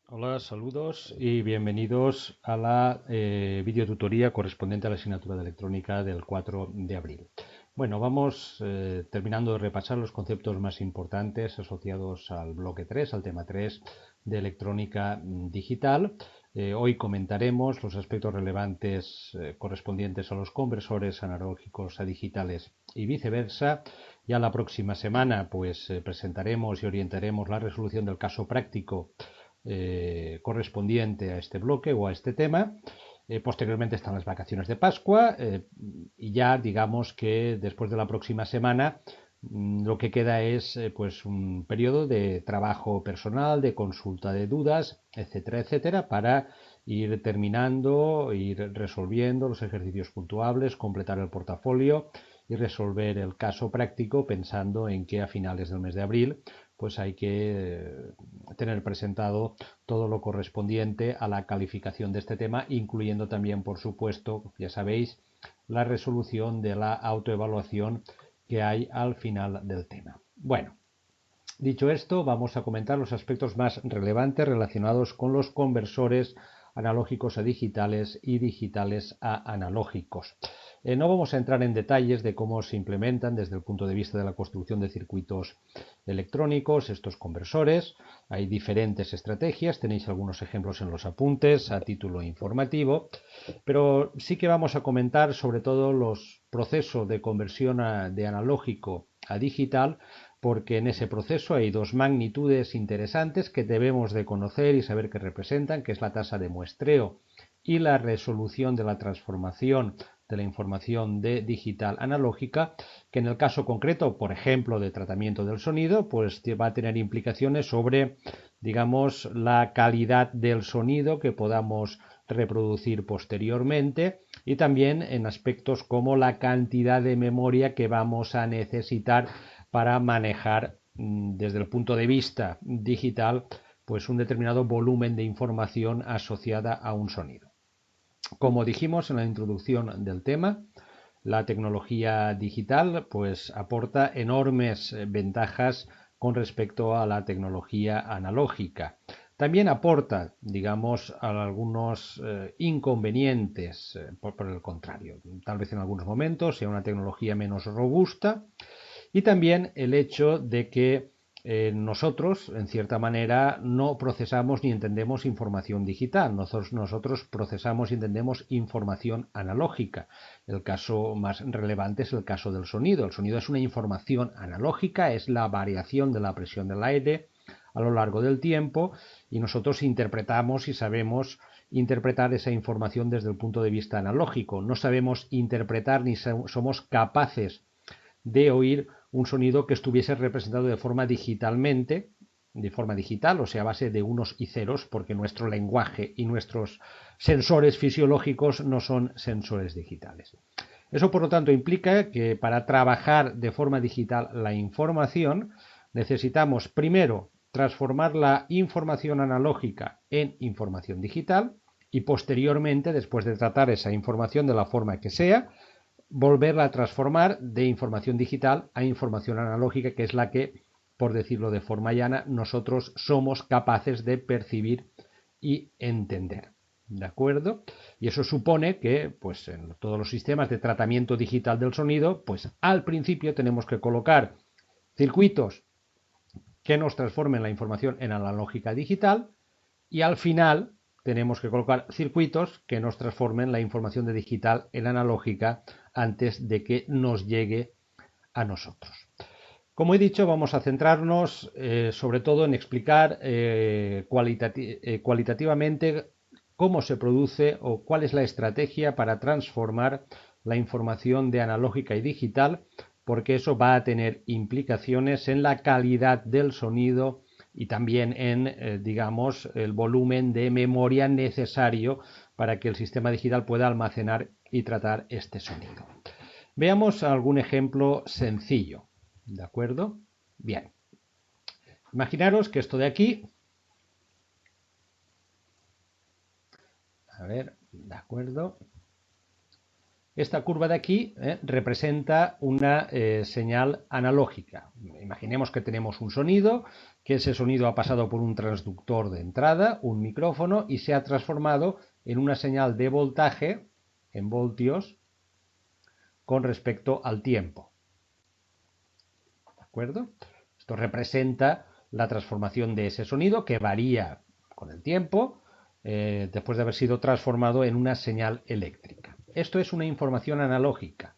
Hola, saludos y bienvenidos a la videotutoría correspondiente a la asignatura de electrónica del 4 de abril. Bueno, vamos terminando de repasar los conceptos más importantes asociados al bloque 3, al tema 3 de electrónica digital. Hoy comentaremos los aspectos relevantes correspondientes a los conversores analógicos a digitales y viceversa. Ya la próxima semana pues presentaremos y orientaremos la resolución del caso práctico correspondiente a este bloque o a este tema. Posteriormente están las vacaciones de Pascua y ya digamos que después de la próxima semana lo que queda es pues un periodo de trabajo personal, de consulta de dudas, etcétera, etcétera, para ir terminando, ir resolviendo los ejercicios puntuables, completar el portafolio y resolver el caso práctico pensando en que a finales del mes de abril pues hay que tener presentado todo lo correspondiente a la calificación de este tema, incluyendo también, por supuesto, ya sabéis, la resolución de la autoevaluación que hay al final del tema. Bueno, dicho esto, vamos a comentar los aspectos más relevantes relacionados con los conversores analógicos a digitales y digitales a analógicos. No vamos a entrar en detalles de cómo se implementan desde el punto de vista de la construcción de circuitos electrónicos estos conversores. Hay diferentes estrategias, tenéis algunos ejemplos en los apuntes a título informativo, pero sí que vamos a comentar sobre todo los procesos de conversión de analógico a digital, porque en ese proceso hay dos magnitudes interesantes que debemos de conocer y saber qué representan, que es la tasa de muestreo y la resolución de la transformación de la información de digital analógica, que en el caso concreto, por ejemplo, de tratamiento del sonido, pues va a tener implicaciones sobre, digamos, la calidad del sonido que podamos reproducir posteriormente y también en aspectos como la cantidad de memoria que vamos a necesitar para manejar desde el punto de vista digital pues un determinado volumen de información asociada a un sonido. Como dijimos en la introducción del tema, la tecnología digital pues aporta enormes ventajas con respecto a la tecnología analógica. También aporta, digamos, algunos inconvenientes, por el contrario. Tal vez en algunos momentos sea una tecnología menos robusta, y también el hecho de que nosotros, en cierta manera, no procesamos ni entendemos información digital. Nosotros procesamos y entendemos información analógica. El caso más relevante es el caso del sonido. El sonido es una información analógica, es la variación de la presión del aire a lo largo del tiempo y nosotros interpretamos y sabemos interpretar esa información desde el punto de vista analógico. No sabemos interpretar ni somos capaces de oír un sonido que estuviese representado de forma digitalmente, de forma digital, o sea, a base de unos y ceros, porque nuestro lenguaje y nuestros sensores fisiológicos no son sensores digitales. Eso, por lo tanto, implica que para trabajar de forma digital la información necesitamos primero transformar la información analógica en información digital y posteriormente, después de tratar esa información de la forma que sea, volverla a transformar de información digital a información analógica, que es la que, por decirlo de forma llana, nosotros somos capaces de percibir y entender. ¿De acuerdo? Y eso supone que, pues, en todos los sistemas de tratamiento digital del sonido, pues al principio tenemos que colocar circuitos que nos transformen la información en analógica digital y al final tenemos que colocar circuitos que nos transformen la información de digital en analógica antes de que nos llegue a nosotros. Como he dicho, vamos a centrarnos sobre todo en explicar cualitativamente cómo se produce o cuál es la estrategia para transformar la información de analógica y digital, porque eso va a tener implicaciones en la calidad del sonido y también en, digamos, el volumen de memoria necesario para que el sistema digital pueda almacenar y tratar este sonido. Veamos algún ejemplo sencillo. ¿De acuerdo? Bien. Imaginaros que esto de aquí, a ver, de acuerdo, Esta curva de aquí representa una señal analógica. Imaginemos que tenemos un sonido, que ese sonido ha pasado por un transductor de entrada, un micrófono, y se ha transformado en una señal de voltaje, en voltios, con respecto al tiempo. ¿De acuerdo? Esto representa la transformación de ese sonido, que varía con el tiempo, después de haber sido transformado en una señal eléctrica. Esto es una información analógica.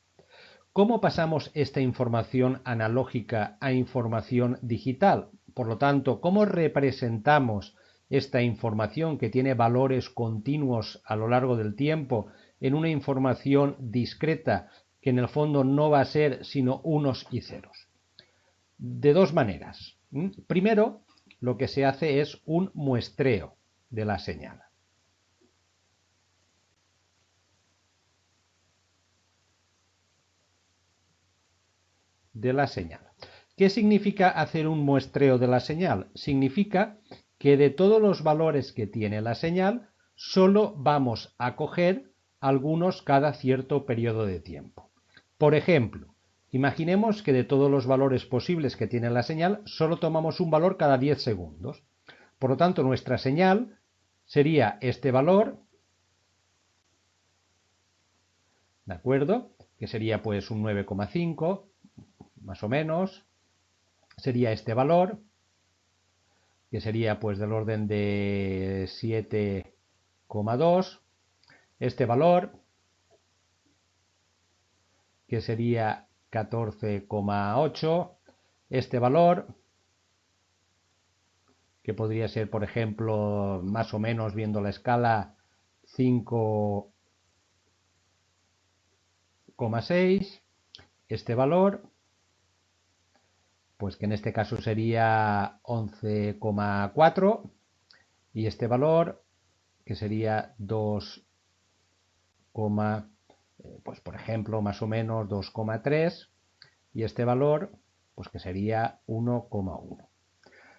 ¿Cómo pasamos esta información analógica a información digital? Por lo tanto, ¿cómo representamos esta información que tiene valores continuos a lo largo del tiempo en una información discreta que en el fondo no va a ser sino unos y ceros? De dos maneras. Primero, lo que se hace es un muestreo de la señal. ¿Qué significa hacer un muestreo de la señal? Significa que de todos los valores que tiene la señal, solo vamos a coger algunos cada cierto periodo de tiempo. Por ejemplo, imaginemos que de todos los valores posibles que tiene la señal, solo tomamos un valor cada 10 segundos. Por lo tanto, nuestra señal sería este valor, ¿de acuerdo? Que sería pues un 9,5, más o menos. Sería este valor, que sería pues del orden de 7,2. Este valor, que sería 14,8. Este valor, que podría ser, por ejemplo, más o menos viendo la escala, 5,6. Este valor, pues que en este caso sería 11,4. Y este valor, que sería 2, pues por ejemplo, más o menos 2,3. Y este valor, pues que sería 1,1.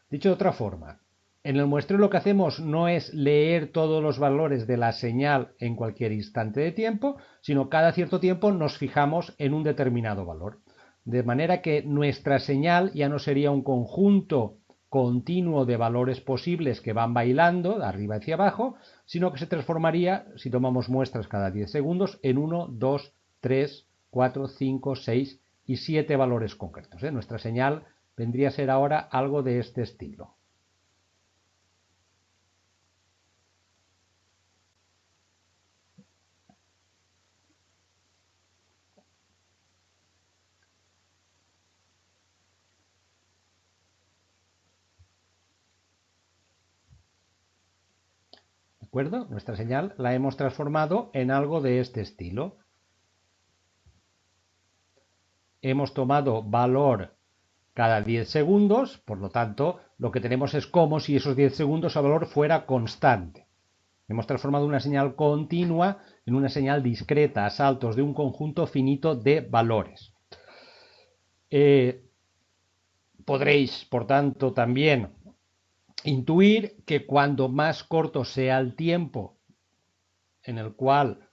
Dicho de otra forma, en el muestreo lo que hacemos no es leer todos los valores de la señal en cualquier instante de tiempo, sino cada cierto tiempo nos fijamos en un determinado valor. De manera que nuestra señal ya no sería un conjunto continuo de valores posibles que van bailando de arriba hacia abajo, sino que se transformaría, si tomamos muestras cada 10 segundos, en 1, 2, 3, 4, 5, 6 y 7 valores concretos. Nuestra señal vendría a ser ahora algo de este estilo. ¿De acuerdo? Nuestra señal la hemos transformado en algo de este estilo. Hemos tomado valor cada 10 segundos, por lo tanto, lo que tenemos es como si esos 10 segundos el valor fuera constante. Hemos transformado una señal continua en una señal discreta a saltos de un conjunto finito de valores. Podréis, por tanto, también intuir que cuando más corto sea el tiempo en el cual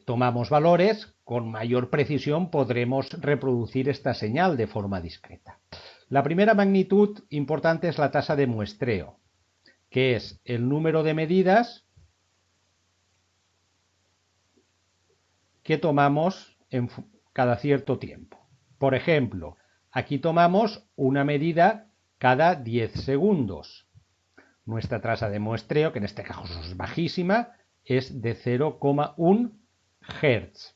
tomamos valores, con mayor precisión podremos reproducir esta señal de forma discreta. La primera magnitud importante es la tasa de muestreo, que es el número de medidas que tomamos en cada cierto tiempo. Por ejemplo, aquí tomamos una medida cada 10 segundos. Nuestra tasa de muestreo, que en este caso es bajísima, es de 0,1 Hz.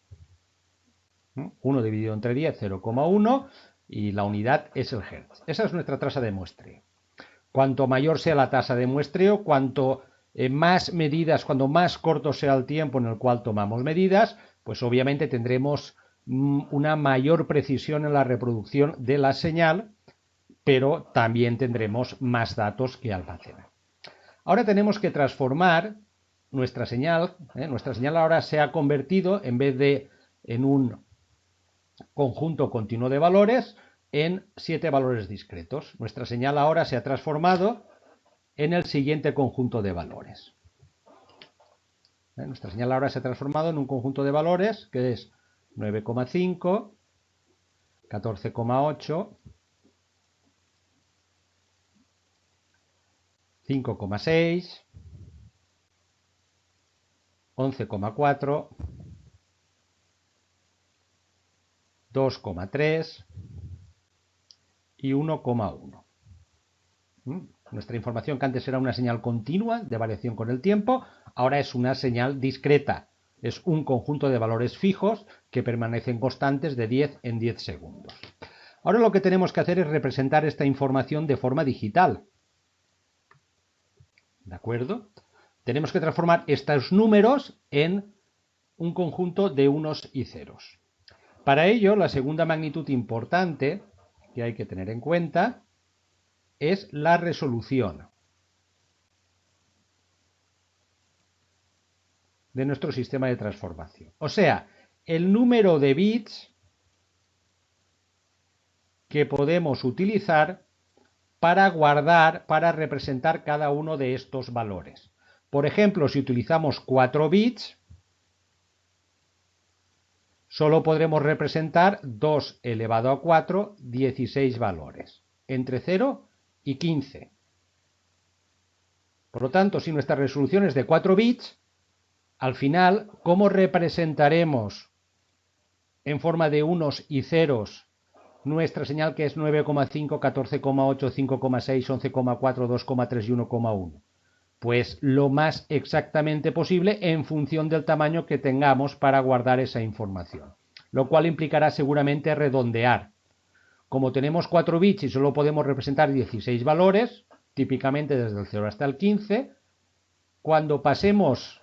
1 dividido entre 10, 0,1, y la unidad es el Hz. Esa es nuestra tasa de muestreo. Cuanto mayor sea la tasa de muestreo, cuanto más medidas, cuando más corto sea el tiempo en el cual tomamos medidas, pues obviamente tendremos una mayor precisión en la reproducción de la señal, pero también tendremos más datos que almacenar. Ahora tenemos que transformar nuestra señal. Nuestra señal ahora se ha convertido, en vez de en un conjunto continuo de valores, en 7 valores discretos. Nuestra señal ahora se ha transformado en el siguiente conjunto de valores. Nuestra señal ahora se ha transformado en un conjunto de valores que es 9,5, 14,8, 5,6, 11,4, 2,3 y 1,1. Nuestra información, que antes era una señal continua de variación con el tiempo, ahora es una señal discreta. Es un conjunto de valores fijos que permanecen constantes de 10 en 10 segundos. Ahora lo que tenemos que hacer es representar esta información de forma digital. ¿De acuerdo? Tenemos que transformar estos números en un conjunto de unos y ceros. Para ello, la segunda magnitud importante que hay que tener en cuenta es la resolución de nuestro sistema de transformación. O sea, el número de bits que podemos utilizar para guardar, para representar cada uno de estos valores. Por ejemplo, si utilizamos 4 bits, solo podremos representar 2 elevado a 4, 16 valores, entre 0 y 15. Por lo tanto, si nuestra resolución es de 4 bits, al final, ¿cómo representaremos en forma de unos y ceros nuestra señal, que es 9,5, 14,8, 5,6, 11,4, 2,3 y 1,1? Pues lo más exactamente posible en función del tamaño que tengamos para guardar esa información, lo cual implicará seguramente redondear. Como tenemos 4 bits y solo podemos representar 16 valores, típicamente desde el 0 hasta el 15, cuando pasemos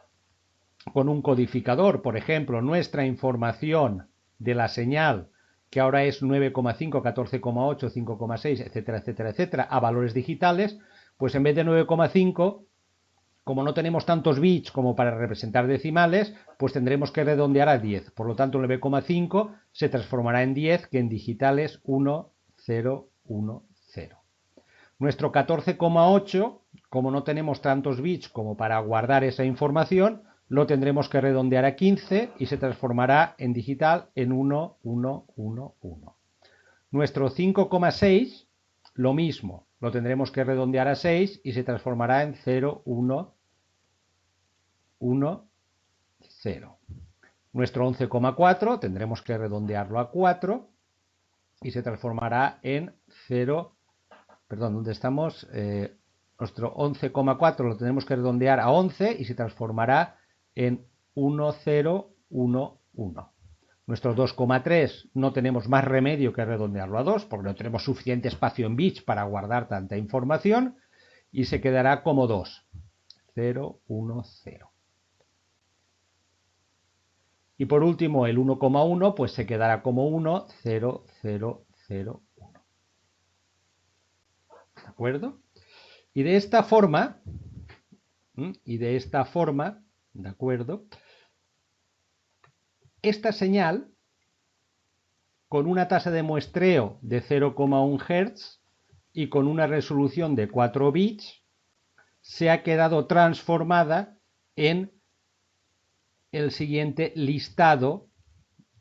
con un codificador, por ejemplo, nuestra información de la señal, que ahora es 9,5, 14,8, 5,6, etcétera, etcétera, etcétera, a valores digitales, pues en vez de 9,5, como no tenemos tantos bits como para representar decimales, pues tendremos que redondear a 10. Por lo tanto, 9,5 se transformará en 10, que en digital es 1, 0, 1, 0. Nuestro 14,8, como no tenemos tantos bits como para guardar esa información, lo tendremos que redondear a 15 y se transformará en digital en 1, 1, 1, 1. Nuestro 5,6, lo mismo, lo tendremos que redondear a 6 y se transformará en 0, 1, 1, 0. Nuestro 11,4 tendremos que redondearlo a 4 y se transformará en 0, perdón, ¿dónde estamos? Nuestro 11,4 lo tenemos que redondear a 11 y se transformará en 1, 0, 1, 1. Nuestro 2,3 no tenemos más remedio que redondearlo a 2 porque no tenemos suficiente espacio en bits para guardar tanta información y se quedará como 2. 0, 1, 0. Y por último el 1,1 pues se quedará como 1, 0, 0, 0, 1. ¿De acuerdo? Y de esta forma, ¿de acuerdo? Esta señal, con una tasa de muestreo de 0,1 Hz y con una resolución de 4 bits, se ha quedado transformada en el siguiente listado,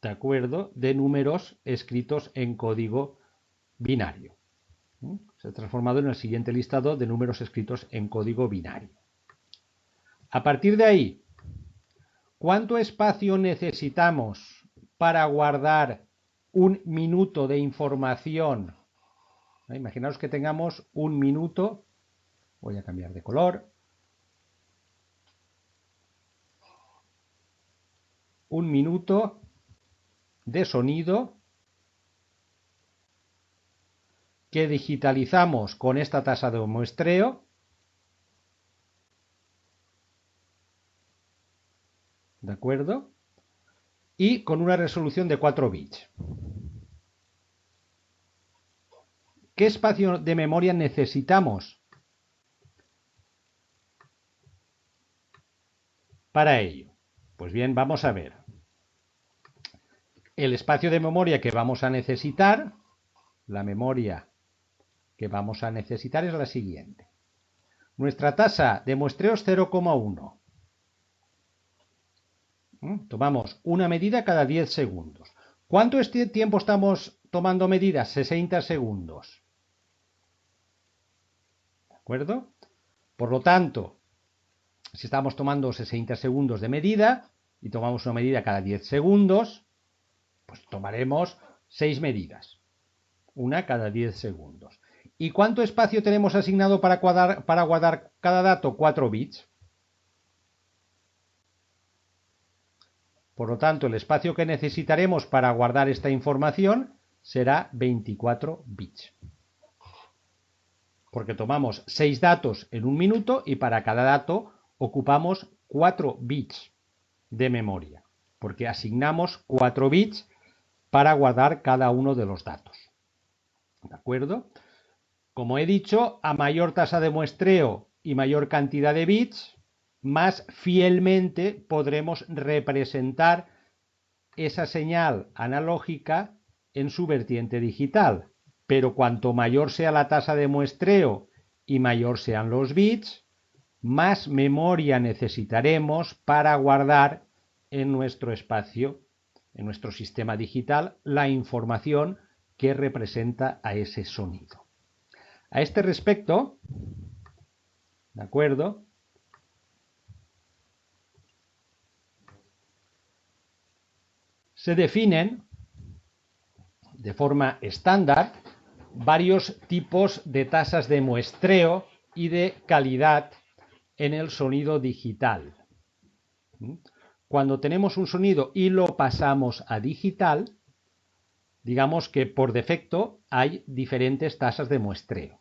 ¿de acuerdo?, de números escritos en código binario. Se ha transformado en el siguiente listado de números escritos en código binario. A partir de ahí, ¿cuánto espacio necesitamos para guardar un minuto de información? Imaginaos que tengamos un minuto, voy a cambiar de color, un minuto de sonido que digitalizamos con esta tasa de muestreo, ¿de acuerdo? Y con una resolución de 4 bits. ¿Qué espacio de memoria necesitamos para ello? Pues bien, vamos a ver. El espacio de memoria que vamos a necesitar, la memoria que vamos a necesitar es la siguiente. Nuestra tasa de muestreo es 0,1. Tomamos una medida cada 10 segundos. ¿Cuánto tiempo estamos tomando medidas? 60 segundos. ¿De acuerdo? Por lo tanto, si estamos tomando 60 segundos de medida y tomamos una medida cada 10 segundos, pues tomaremos 6 medidas. Una cada 10 segundos. ¿Y cuánto espacio tenemos asignado para guardar cada dato? 4 bits. Por lo tanto, el espacio que necesitaremos para guardar esta información será 24 bits. Porque tomamos 6 datos en un minuto y para cada dato ocupamos 4 bits de memoria. Porque asignamos 4 bits para guardar cada uno de los datos. ¿De acuerdo? Como he dicho, a mayor tasa de muestreo y mayor cantidad de bits, más fielmente podremos representar esa señal analógica en su vertiente digital. Pero cuanto mayor sea la tasa de muestreo y mayor sean los bits, más memoria necesitaremos para guardar en nuestro espacio, en nuestro sistema digital, la información que representa a ese sonido. A este respecto, ¿de acuerdo?, se definen de forma estándar varios tipos de tasas de muestreo y de calidad en el sonido digital. Cuando tenemos un sonido y lo pasamos a digital, digamos que por defecto hay diferentes tasas de muestreo.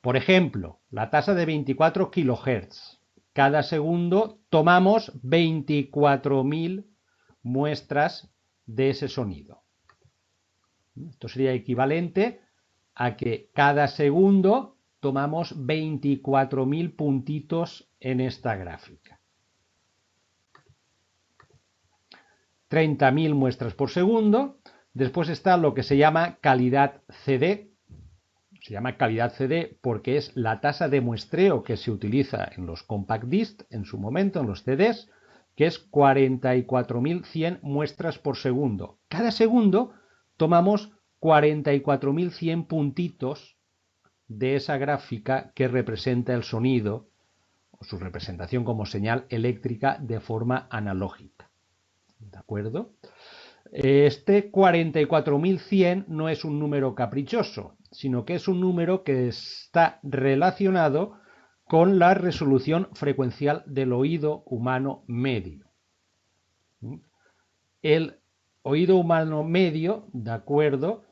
Por ejemplo, la tasa de 24 kHz. Cada segundo tomamos 24.000 muestras de ese sonido. Esto sería equivalente a que cada segundo tomamos 24.000 puntitos en esta gráfica. 30.000 muestras por segundo. Después está lo que se llama calidad CD. Se llama calidad CD porque es la tasa de muestreo que se utiliza en los compact disc en su momento, en los CDs, que es 44.100 muestras por segundo. Cada segundo tomamos 44.100 puntitos de esa gráfica que representa el sonido o su representación como señal eléctrica de forma analógica. ¿De acuerdo? Este 44.100 no es un número caprichoso, sino que es un número que está relacionado con la resolución frecuencial del oído humano medio. El oído humano medio, ¿de acuerdo?,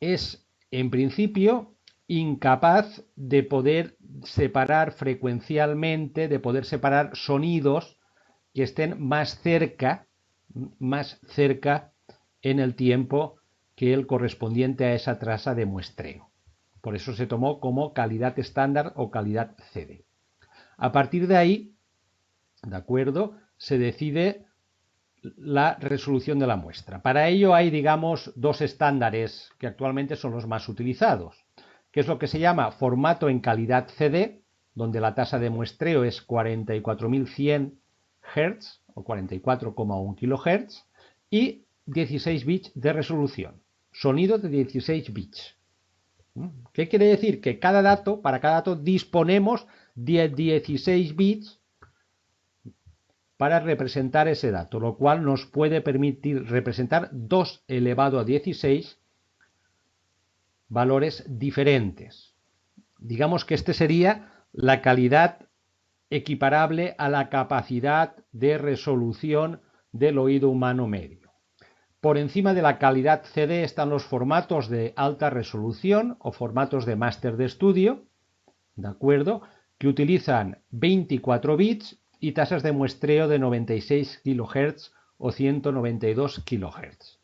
es en principio incapaz de poder separar frecuencialmente, de poder separar sonidos que estén más cerca en el tiempo que el correspondiente a esa tasa de muestreo. Por eso se tomó como calidad estándar o calidad CD. A partir de ahí, ¿de acuerdo?, se decide la resolución de la muestra. Para ello hay, digamos, dos estándares que actualmente son los más utilizados, que es lo que se llama formato en calidad CD, donde la tasa de muestreo es 44.100 Hz o 44,1 kHz y 16 bits de resolución. Sonido de 16 bits. ¿Qué quiere decir? Que para cada dato disponemos de 16 bits para representar ese dato, lo cual nos puede permitir representar 2 elevado a 16 valores diferentes. Digamos que este sería la calidad equiparable a la capacidad de resolución del oído humano medio. Por encima de la calidad CD están los formatos de alta resolución o formatos de máster de estudio, ¿de acuerdo?, que utilizan 24 bits y tasas de muestreo de 96 kHz o 192 kHz.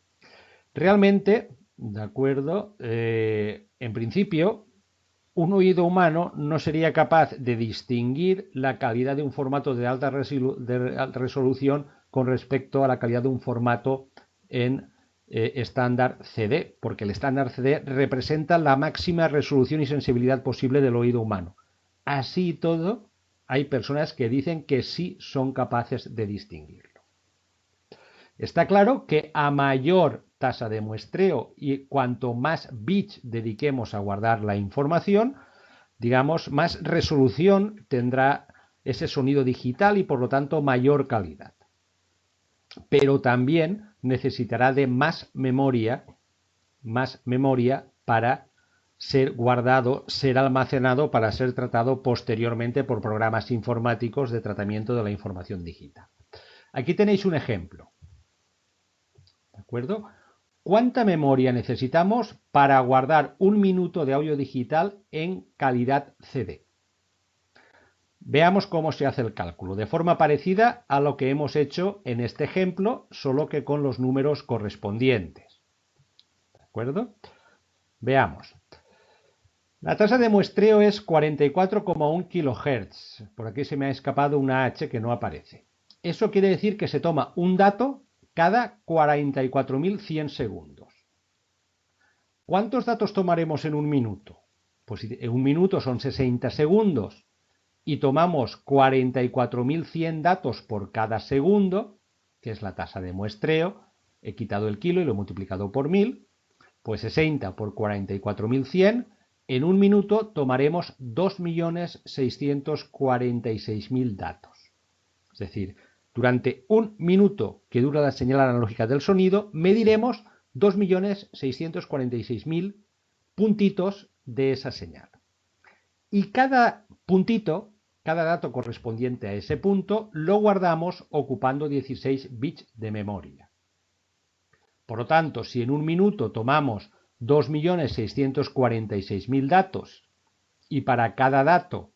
Realmente, ¿de acuerdo?, en principio, un oído humano no sería capaz de distinguir la calidad de un formato de alta resolución con respecto a la calidad de un formato en estándar CD, porque el estándar CD representa la máxima resolución y sensibilidad posible del oído humano. Así y todo, hay personas que dicen que sí son capaces de distinguirlo. Está claro que a mayor tasa de muestreo y cuanto más bits dediquemos a guardar la información, digamos, más resolución tendrá ese sonido digital y por lo tanto mayor calidad. Pero también necesitará de más memoria para ser guardado, ser almacenado, para ser tratado posteriormente por programas informáticos de tratamiento de la información digital. Aquí tenéis un ejemplo. ¿De acuerdo? ¿Cuánta memoria necesitamos para guardar 1 minuto de audio digital en calidad CD? Veamos cómo se hace el cálculo, de forma parecida a lo que hemos hecho en este ejemplo, solo que con los números correspondientes. ¿De acuerdo? Veamos. La tasa de muestreo es 44,1 kHz. Por aquí se me ha escapado una H que no aparece. Eso quiere decir que se toma un dato cada 44.100 segundos. ¿Cuántos datos tomaremos en 1 minuto? Pues en 1 minuto son 60 segundos y tomamos 44.100 datos por cada segundo, que es la tasa de muestreo, he quitado el kilo y lo he multiplicado por 1000, pues 60 por 44.100, en 1 minuto tomaremos 2.646.000 datos. Es decir, durante 1 minuto que dura la señal analógica del sonido, mediremos 2.646.000 puntitos de esa señal. Y cada puntito, cada dato correspondiente a ese punto, lo guardamos ocupando 16 bits de memoria. Por lo tanto, si en 1 minuto tomamos 2.646.000 datos y para cada dato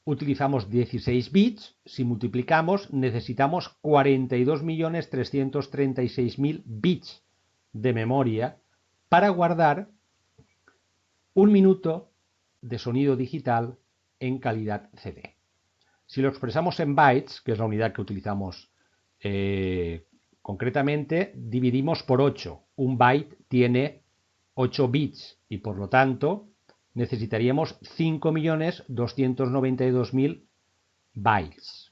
utilizamos 16 bits, si multiplicamos necesitamos 42.336.000 bits de memoria para guardar 1 minuto de sonido digital en calidad CD. Si lo expresamos en bytes, que es la unidad que utilizamos concretamente, dividimos por 8. Un byte tiene 8 bits y por lo tanto necesitaríamos 5.292.000 bytes.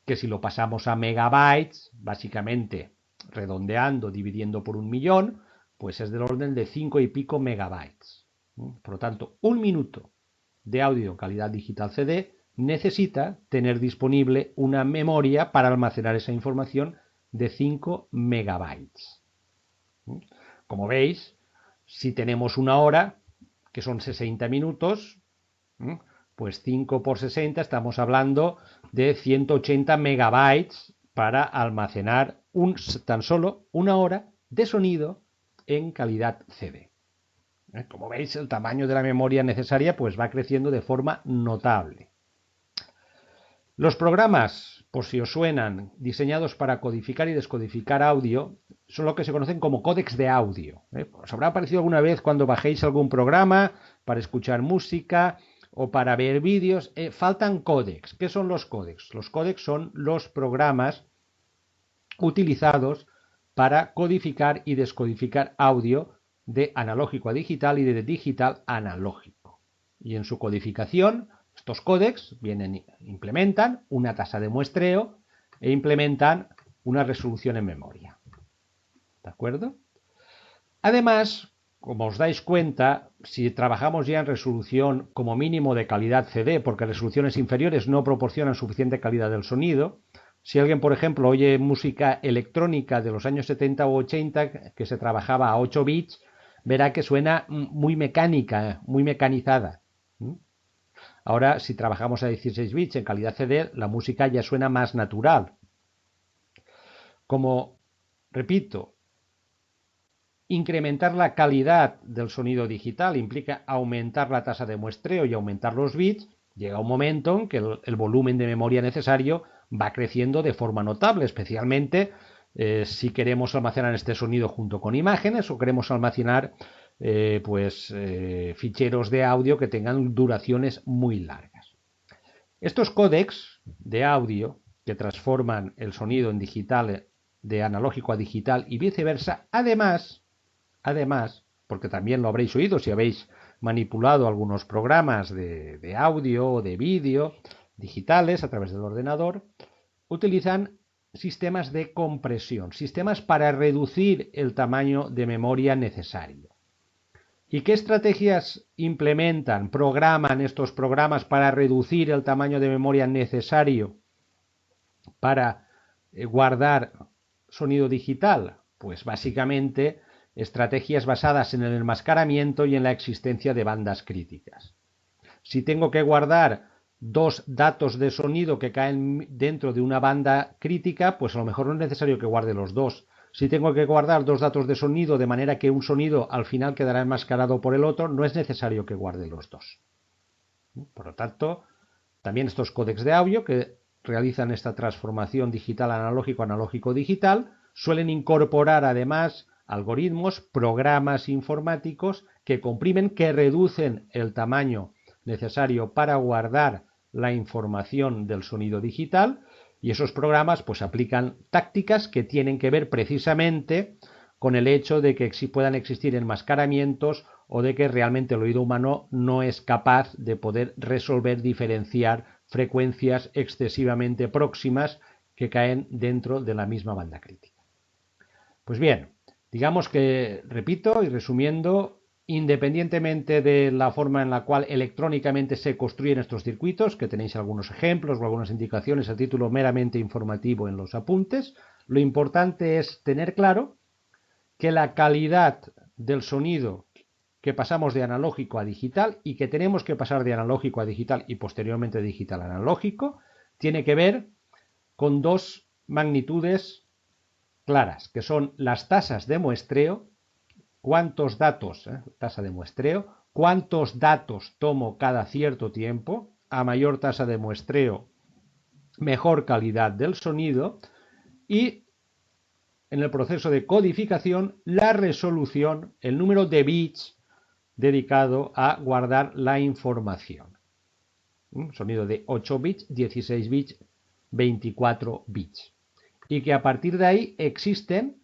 Que si lo pasamos a megabytes, básicamente redondeando, dividiendo por 1 millón, pues es del orden de 5 y pico megabytes. Por lo tanto, 1 minuto de audio en calidad digital CD necesita tener disponible una memoria para almacenar esa información de 5 megabytes. Como veis, si tenemos una hora, que son 60 minutos, pues 5 por 60 estamos hablando de 180 megabytes para almacenar tan solo una hora de sonido en calidad CD. Como veis, el tamaño de la memoria necesaria pues va creciendo de forma notable. Los programas, por si os suenan, diseñados para codificar y descodificar audio, son lo que se conocen como códecs de audio. Os habrá parecido alguna vez cuando bajéis algún programa para escuchar música o para ver vídeos, faltan códecs. ¿Qué son los códecs? Los códecs son los programas utilizados para codificar y descodificar audio de analógico a digital y de digital a analógico. Y en su codificación, estos códecs implementan una tasa de muestreo e implementan una resolución en memoria. ¿De acuerdo? Además, como os dais cuenta, si trabajamos ya en resolución como mínimo de calidad CD, porque resoluciones inferiores no proporcionan suficiente calidad del sonido, si alguien, por ejemplo, oye música electrónica de los años 70 o 80 que se trabajaba a 8 bits, verá que suena muy mecánica, muy mecanizada. Ahora, si trabajamos a 16 bits en calidad CD, la música ya suena más natural. Como, repito, incrementar la calidad del sonido digital implica aumentar la tasa de muestreo y aumentar los bits, llega un momento en que el volumen de memoria necesario va creciendo de forma notable, especialmente si queremos almacenar este sonido junto con imágenes o queremos almacenar ficheros de audio que tengan duraciones muy largas. Estos códecs de audio que transforman el sonido en digital, de analógico a digital y viceversa, además, porque también lo habréis oído si habéis manipulado algunos programas de audio o de vídeo digitales a través del ordenador, utilizan sistemas de compresión, sistemas para reducir el tamaño de memoria necesario. ¿Y qué estrategias implementan, programan estos programas para reducir el tamaño de memoria necesario para guardar sonido digital? Pues básicamente estrategias basadas en el enmascaramiento y en la existencia de bandas críticas. Si tengo que guardar dos datos de sonido que caen dentro de una banda crítica, pues a lo mejor no es necesario que guarde los dos. Si tengo que guardar dos datos de sonido de manera que un sonido al final quedará enmascarado por el otro, no es necesario que guarde los dos. Por lo tanto, también estos códecs de audio que realizan esta transformación digital analógico, analógico digital, suelen incorporar además algoritmos, programas informáticos que comprimen, que reducen el tamaño necesario para guardar la información del sonido digital, y esos programas pues aplican tácticas que tienen que ver precisamente con el hecho de que puedan existir enmascaramientos o de que realmente el oído humano no es capaz de poder resolver, diferenciar frecuencias excesivamente próximas que caen dentro de la misma banda crítica. Pues bien, digamos que, repito y resumiendo, independientemente de la forma en la cual electrónicamente se construyen estos circuitos, que tenéis algunos ejemplos o algunas indicaciones a título meramente informativo en los apuntes, lo importante es tener claro que la calidad del sonido que pasamos de analógico a digital y que tenemos que pasar de analógico a digital y posteriormente de digital a analógico, tiene que ver con dos magnitudes claras, que son las tasas de muestreo, cuántos datos, tasa de muestreo, cuántos datos tomo cada cierto tiempo, a mayor tasa de muestreo, mejor calidad del sonido, y en el proceso de codificación, la resolución, el número de bits dedicado a guardar la información. Sonido de 8 bits, 16 bits, 24 bits. Y que a partir de ahí existen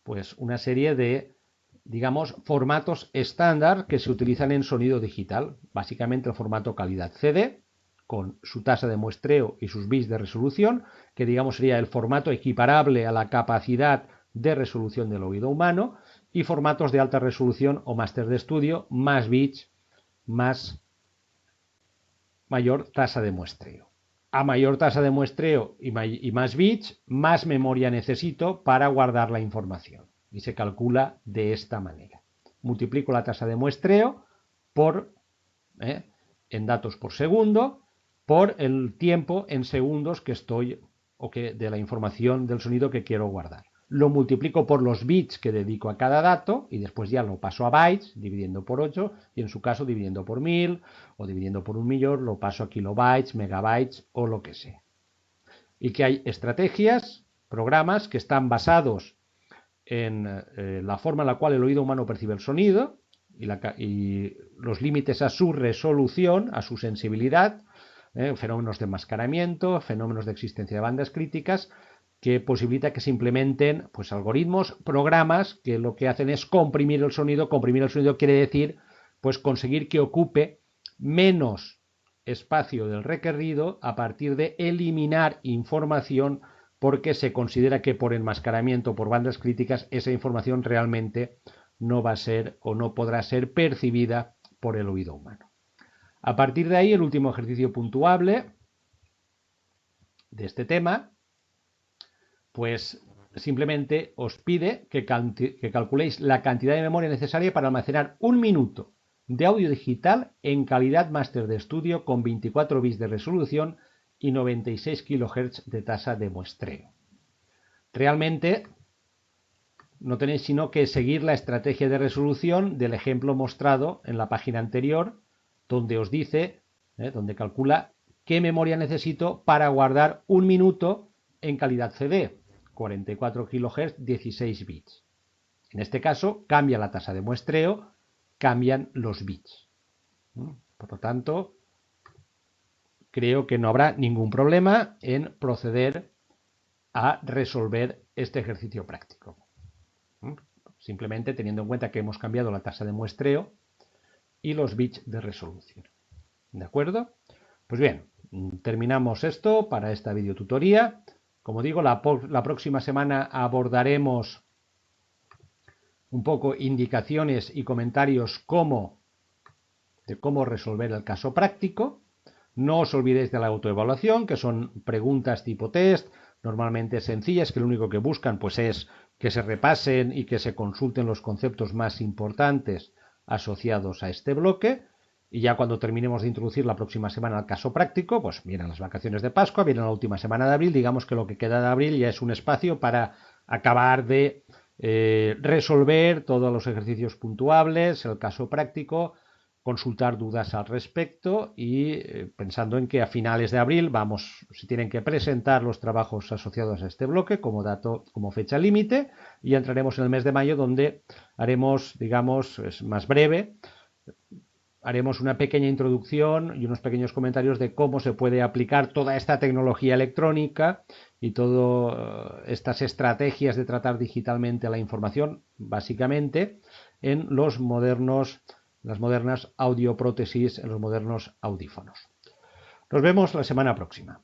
pues una serie de, digamos, formatos estándar que se utilizan en sonido digital. Básicamente el formato calidad CD, con su tasa de muestreo y sus bits de resolución, que digamos sería el formato equiparable a la capacidad de resolución del oído humano, y formatos de alta resolución o máster de estudio, más bits, más mayor tasa de muestreo. A mayor tasa de muestreo y más bits, más memoria necesito para guardar la información. Y se calcula de esta manera. Multiplico la tasa de muestreo por, en datos por segundo, por el tiempo en segundos que estoy, o que de la información del sonido que quiero guardar. Lo multiplico por los bits que dedico a cada dato y después ya lo paso a bytes, dividiendo por 8, y en su caso dividiendo por 1000 o dividiendo por 1.000.000, lo paso a kilobytes, megabytes o lo que sea. Y que hay estrategias, programas que están basados en la forma en la cual el oído humano percibe el sonido y los límites a su resolución, a su sensibilidad, fenómenos de enmascaramiento, fenómenos de existencia de bandas críticas, que posibilita que se implementen pues, algoritmos, programas que lo que hacen es comprimir el sonido. Comprimir el sonido quiere decir pues, conseguir que ocupe menos espacio del requerido a partir de eliminar información, porque se considera que por enmascaramiento, por bandas críticas, esa información realmente no va a ser o no podrá ser percibida por el oído humano. A partir de ahí, el último ejercicio puntuable de este tema, pues simplemente os pide que calculéis la cantidad de memoria necesaria para almacenar 1 minuto de audio digital en calidad máster de estudio con 24 bits de resolución y 96 kHz de tasa de muestreo. Realmente no tenéis sino que seguir la estrategia de resolución del ejemplo mostrado en la página anterior, donde os dice, donde calcula qué memoria necesito para guardar 1 minuto en calidad CD, 44 kHz, 16 bits. En este caso cambia la tasa de muestreo, cambian los bits. Por lo tanto, creo que no habrá ningún problema en proceder a resolver este ejercicio práctico. Simplemente teniendo en cuenta que hemos cambiado la tasa de muestreo y los bits de resolución. ¿De acuerdo? Pues bien, terminamos esto para esta videotutoría. Como digo, la próxima semana abordaremos un poco indicaciones y comentarios de cómo resolver el caso práctico. No os olvidéis de la autoevaluación, que son preguntas tipo test, normalmente sencillas, que lo único que buscan pues es que se repasen y que se consulten los conceptos más importantes asociados a este bloque. Y ya cuando terminemos de introducir la próxima semana el caso práctico, pues vienen las vacaciones de Pascua, viene la última semana de abril, digamos que lo que queda de abril ya es un espacio para acabar de resolver todos los ejercicios puntuables, el caso práctico, consultar dudas al respecto y pensando en que a finales de abril se tienen que presentar los trabajos asociados a este bloque como fecha límite, y entraremos en el mes de mayo, donde haremos, digamos, es más breve, haremos una pequeña introducción y unos pequeños comentarios de cómo se puede aplicar toda esta tecnología electrónica y todas estas estrategias de tratar digitalmente la información, básicamente, en las modernas audioprótesis, en los modernos audífonos. Nos vemos la semana próxima.